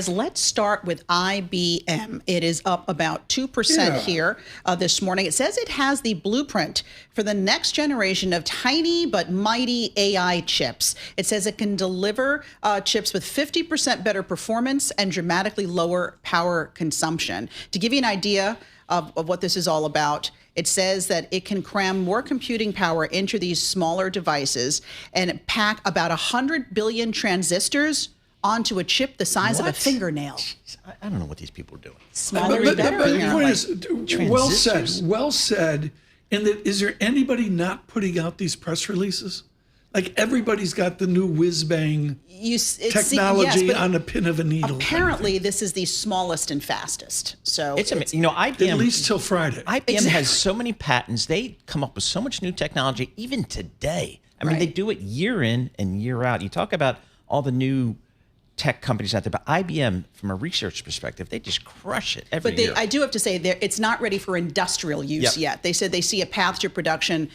Let's start with IBM. It is up about 2% here this morning. It says it has the blueprint for the next generation of tiny but mighty AI chips. It says it can deliver chips with 50% better performance and dramatically lower power consumption. To give you an idea of what this is all about, it says that it can cram more computing power into these smaller devices and pack about 100 billion transistors onto a chip the size of a fingernail. Jeez, I don't know what these people are doing. Smaller and better. But the point is, well said. And that, is there anybody not putting out these press releases? Like everybody's got the new whiz-bang technology on a pin of a needle. Apparently, this is the smallest and fastest. So it's IBM, at least till Friday. IBM has so many patents. They come up with so much new technology, even today. I mean, they do it year in and year out. You talk about all the new tech companies out there, but IBM, from a research perspective, they just crush it every year. I do have to say, it's not ready for industrial use yet. They said they see a path to production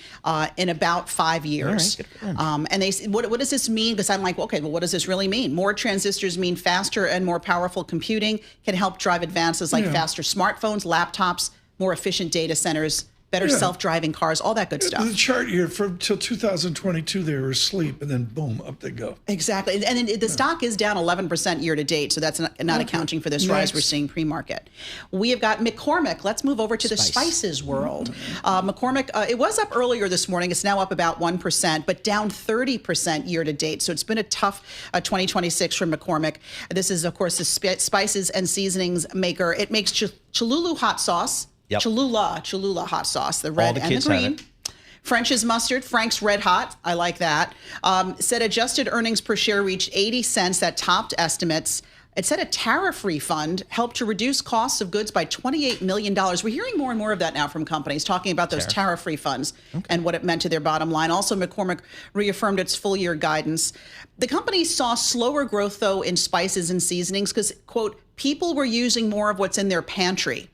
in about 5 years. And they what does this mean? Because I'm like, okay, well, what does this really mean? More transistors mean faster and more powerful computing, can help drive advances like faster smartphones, laptops, more efficient data centers, better self-driving cars, all that good stuff. The chart here, till 2022, they were asleep, and then boom, up they go. Exactly. And the stock is down 11% year to date, so that's not accounting for this rise we're seeing pre-market. We have got McCormick. Let's move over to the spices world. McCormick, it was up earlier this morning. It's now up about 1%, but down 30% year to date. So it's been a tough 2026 for McCormick. This is, of course, the spices and seasonings maker. It makes Cholula hot sauce. Cholula hot sauce, the red and the green. French's mustard, Frank's Red Hot. I like that. Said adjusted earnings per share reached 80 cents. That topped estimates. It said a tariff refund helped to reduce costs of goods by $28 million. We're hearing more and more of that now from companies talking about those tariff refunds and what it meant to their bottom line. Also, McCormick reaffirmed its full year guidance. The company saw slower growth, though, in spices and seasonings because, quote, people were using more of what's in their pantry.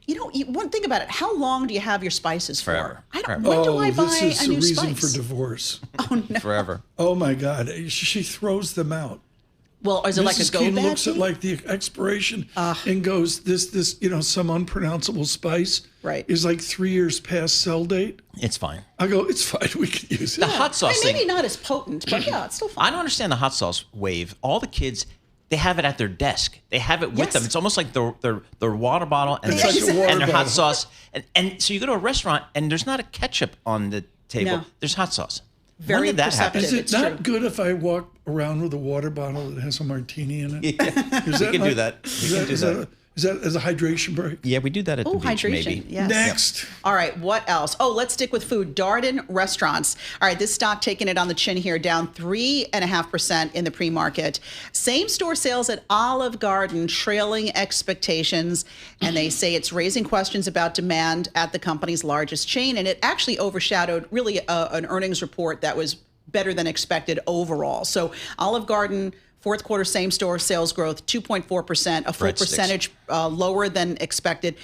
You know, think about it. How long do you have your spices for? When do I buy a new spice? This is a reason for divorce. Oh, no. Forever. Oh, my God. She throws them out. Well, is it like a go-bag? Mrs. looks at like the expiration and goes, this, some unpronounceable spice is like 3 years past sell date. It's fine. I go, it's fine. We can use it. The hot sauce maybe not as potent, but it's still fine. I don't understand the hot sauce wave. All the kids, they have it at their desk. They have it with them. It's almost like their water bottle and their hot sauce. And so you go to a restaurant and there's not a ketchup on the table. No. There's hot sauce. Very when did that happen? Is it not good if I walk around with a water bottle that has a martini in it? Yeah. We can do that. Is that as a hydration break? Yeah, we do that at the beach, hydration, maybe. Yes. Next. Yep. All right, what else? Oh, let's stick with food. Darden Restaurants. All right, this stock taking it on the chin here, down 3.5% in the pre-market. Same-store sales at Olive Garden trailing expectations, and they say it's raising questions about demand at the company's largest chain, and it actually overshadowed really an earnings report that was better than expected overall. So Olive Garden, fourth quarter same-store sales growth, 2.4%, a full percentage lower than expected.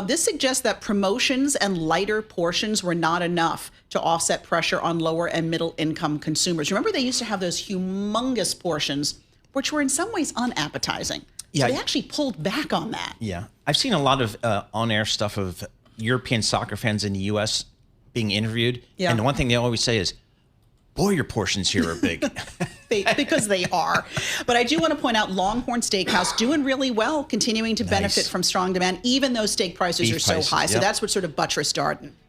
This suggests that promotions and lighter portions were not enough to offset pressure on lower and middle-income consumers. Remember, they used to have those humongous portions, which were in some ways unappetizing. So they actually pulled back on that. Yeah. I've seen a lot of on-air stuff of European soccer fans in the U.S. being interviewed. Yeah. And the one thing they always say is, boy, your portions here are big. Because they are. But I do want to point out Longhorn Steakhouse doing really well, continuing to benefit from strong demand, even though steak prices are so high. So that's what sort of buttressed Darden.